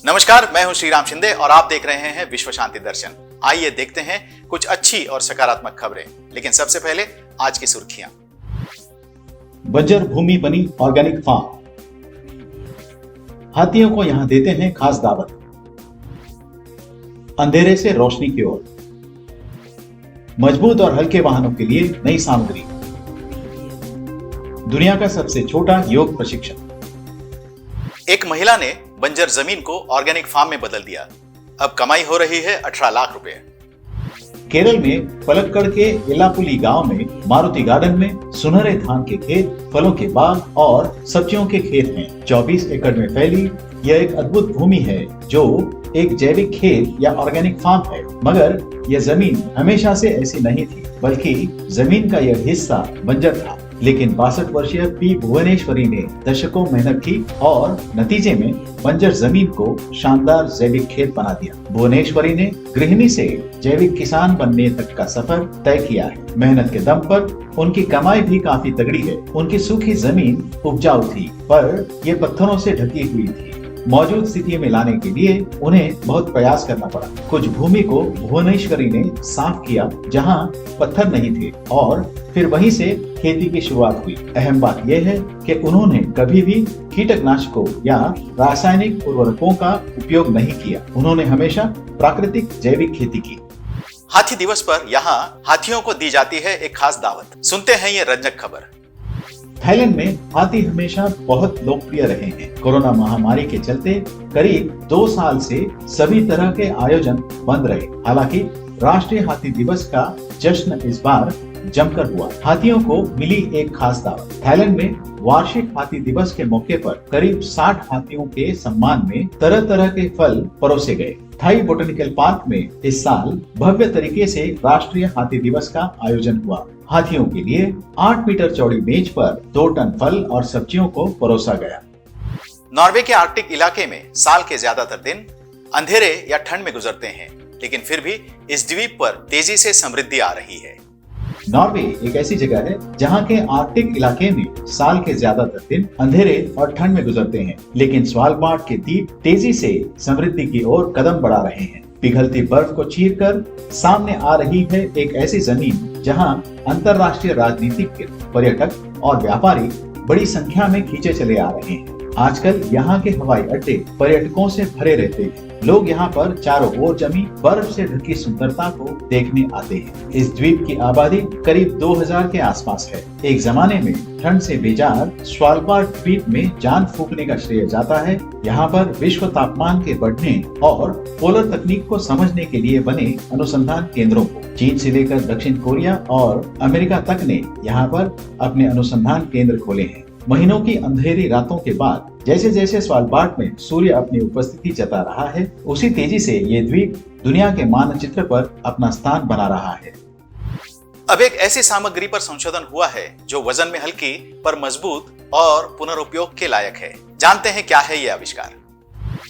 नमस्कार, मैं हूं श्रीराम शिंदे और आप देख रहे हैं विश्व शांति दर्शन। आइए देखते हैं कुछ अच्छी और सकारात्मक खबरें, लेकिन सबसे पहले आज की सुर्खियां। बंजर भूमि बनी ऑर्गेनिक फार्म, हाथियों को यहां देते हैं खास दावत। अंधेरे से रोशनी की ओर, मजबूत और हल्के वाहनों के लिए नई सामग्री। दुनिया का सबसे छोटा योग प्रशिक्षण। एक महिला ने बंजर जमीन को ऑर्गेनिक फार्म में बदल दिया। अब कमाई हो रही है 18 लाख रुपए। केरल में पलक्कड़ के एलापुली गांव में मारुति गार्डन में सुनहरे धान के खेत, फलों के बाग और सब्जियों के खेत हैं। 24 एकड़ में फैली यह एक अद्भुत भूमि है जो एक जैविक खेत या ऑर्गेनिक फार्म है। मगर यह जमीन हमेशा से ऐसी नहीं थी, बल्कि जमीन का यह हिस्सा बंजर था। लेकिन 62 वर्षीय पी भुवनेश्वरी ने दशकों मेहनत की और नतीजे में बंजर जमीन को शानदार जैविक खेत बना दिया। भुवनेश्वरी ने गृहिणी से जैविक किसान बनने तक का सफर तय किया है। मेहनत के दम पर उनकी कमाई भी काफी तगड़ी है। उनकी सूखी जमीन उपजाऊ थी, पर ये पत्थरों से ढकी हुई थी। मौजूद स्थिति में लाने के लिए उन्हें बहुत प्रयास करना पड़ा। कुछ भूमि को भुवनेश्वरी ने साफ किया जहां पत्थर नहीं थे और फिर वहीं से खेती की शुरुआत हुई। अहम बात यह है कि उन्होंने कभी भी कीटनाशकों या रासायनिक उर्वरकों का उपयोग नहीं किया। उन्होंने हमेशा प्राकृतिक जैविक खेती की। हाथी दिवस पर यहाँ हाथियों को दी जाती है एक खास दावत। सुनते हैं ये रंजक खबर। थाईलैंड में हाथी हमेशा बहुत लोकप्रिय रहे हैं। कोरोना महामारी के चलते करीब 2 साल से सभी तरह के आयोजन बंद रहे। हालांकि राष्ट्रीय हाथी दिवस का जश्न इस बार जमकर हुआ। हाथियों को मिली एक खास दावत। थाईलैंड में वार्षिक हाथी दिवस के मौके पर करीब 60 हाथियों के सम्मान में तरह तरह के फल परोसे गए। थाई बोटेनिकल पार्क में इस साल भव्य तरीके से राष्ट्रीय हाथी दिवस का आयोजन हुआ। हाथियों के लिए 8 मीटर चौड़ी मेज पर 2 टन फल और सब्जियों को परोसा गया। नॉर्वे के आर्कटिक इलाके में साल के ज्यादातर दिन अंधेरे या ठंड में गुजरते हैं, लेकिन फिर भी इस द्वीप पर तेजी से समृद्धि आ रही है। नॉर्वे एक ऐसी जगह है जहाँ के आर्कटिक इलाके में साल के ज्यादातर दिन अंधेरे और ठंड में गुजरते हैं, लेकिन स्वालबार्ड के द्वीप तेजी से समृद्धि की ओर कदम बढ़ा रहे हैं। पिघलती बर्फ को चीरकर सामने आ रही है एक ऐसी जमीन जहां अंतर्राष्ट्रीय राजनीतिज्ञ, पर्यटक और व्यापारी बड़ी संख्या में खींचे चले आ रहे हैं। आजकल यहाँ के हवाई अड्डे पर्यटकों से भरे रहते हैं। लोग यहाँ पर चारों ओर जमी बर्फ से ढकी सुंदरता को देखने आते हैं। इस द्वीप की आबादी करीब 2000 के आसपास है। एक जमाने में ठंड से बेजार स्वालबार्ड द्वीप में जान फूंकने का श्रेय जाता है। यहाँ पर विश्व तापमान के बढ़ने और पोलर तकनीक को समझने के लिए बने अनुसंधान केंद्रों को चीन से लेकर दक्षिण कोरिया और अमेरिका तक ने यहाँ पर अपने अनुसंधान केंद्र खोले हैं। महीनों की अंधेरी रातों के बाद जैसे जैसे स्वालबार्ड में सूर्य अपनी उपस्थिति जता रहा है, उसी तेजी से ये द्वीप दुनिया के मानचित्र पर अपना स्थान बना रहा है। अब एक ऐसी सामग्री पर संशोधन हुआ है जो वजन में हल्की पर मजबूत और पुनरुपयोग के लायक है। जानते हैं क्या है ये आविष्कार।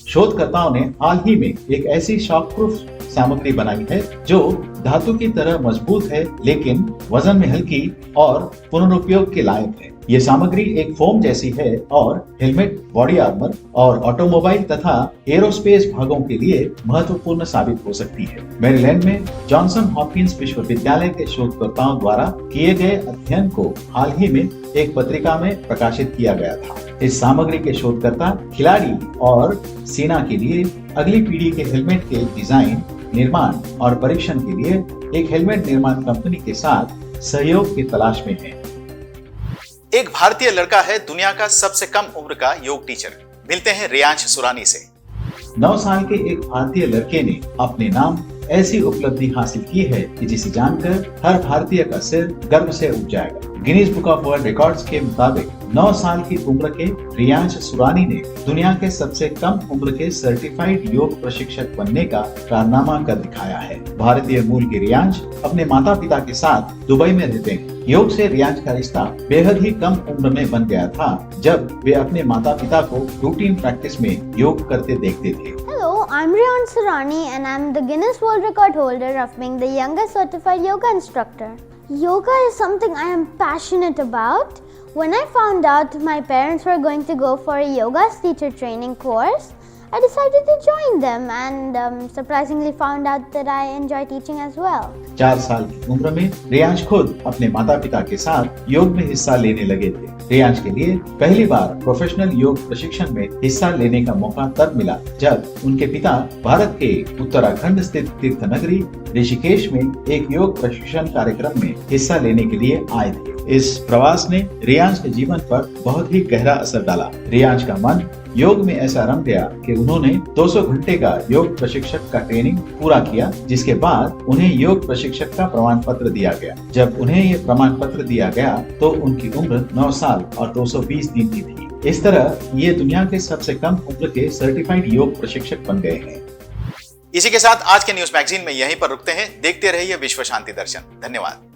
शोधकर्ताओं ने हाल ही में एक ऐसी शॉकप्रूफ सामग्री बनाई है जो धातु की तरह मजबूत है, लेकिन वजन में हल्की और पुनरुपयोग के लायक है। ये सामग्री एक फोम जैसी है और हेलमेट, बॉडी आर्मर और ऑटोमोबाइल तथा एरोस्पेस भागों के लिए महत्वपूर्ण साबित हो सकती है। मैरीलैंड में जॉनसन हॉपकिंस विश्वविद्यालय के शोधकर्ताओं द्वारा किए गए अध्ययन को हाल ही में एक पत्रिका में प्रकाशित किया गया था। इस सामग्री के शोधकर्ता खिलाड़ी और सेना के लिए अगली पीढ़ी के हेलमेट के डिजाइन, निर्माण और परीक्षण के लिए एक हेलमेट निर्माण कंपनी के साथ सहयोग की तलाश में है। एक भारतीय लड़का है दुनिया का सबसे कम उम्र का योग टीचर। मिलते हैं रियांश सुरानी से। 9 साल के एक भारतीय लड़के ने अपने नाम ऐसी उपलब्धि हासिल की है कि जिसे जानकर हर भारतीय का सिर गर्व से उठ जाएगा। Guinness book of world records के मुताबिक 9 साल की उम्र के रियांश सुरानी ने दुनिया के सबसे कम उम्र के सर्टिफाइड योग प्रशिक्षक बनने का कारनामा कर दिखाया है। भारतीय मूल के रियांश अपने माता पिता के साथ दुबई में रहते हैं। योग से रियांश का रिश्ता बेहद ही कम उम्र में बन गया था, जब वे अपने माता पिता को रूटीन प्रैक्टिस में योग करते देखते थे। Hello, I'm Riyan Surani and I'm the Guinness World Record holder of being the youngest certified yoga instructor. Yoga is something I am passionate about. When I found out my parents were going to go for a yoga teacher training course, I decided to join them and surprisingly found out that I enjoy teaching as well. 4 साल की उम्र में रियांश खुद अपने माता पिता के साथ योग में हिस्सा लेने लगे थे। रियांश के लिए पहली बार प्रोफेशनल योग प्रशिक्षण में हिस्सा लेने का मौका तब मिला जब उनके पिता भारत के उत्तराखंड स्थित तीर्थ नगरी ऋषिकेश में एक योग प्रशिक्षण कार्यक्रम में हिस्सा लेने के लिए आए थे। इस प्रवास ने रियांश के जीवन पर बहुत ही गहरा असर डाला। रियांश का मन योग में ऐसा रम गया कि उन्होंने 200 घंटे का योग प्रशिक्षक का ट्रेनिंग पूरा किया, जिसके बाद उन्हें योग प्रशिक्षक का प्रमाण पत्र दिया गया। जब उन्हें ये प्रमाण पत्र दिया गया तो उनकी उम्र 9 साल और 220 दिन की थी। इस तरह ये दुनिया के सबसे कम उम्र के सर्टिफाइड योग प्रशिक्षक बन गए हैं। इसी के साथ आज के न्यूज मैगजीन में यहीं पर रुकते हैं। देखते रहिए विश्व शांति दर्शन। धन्यवाद।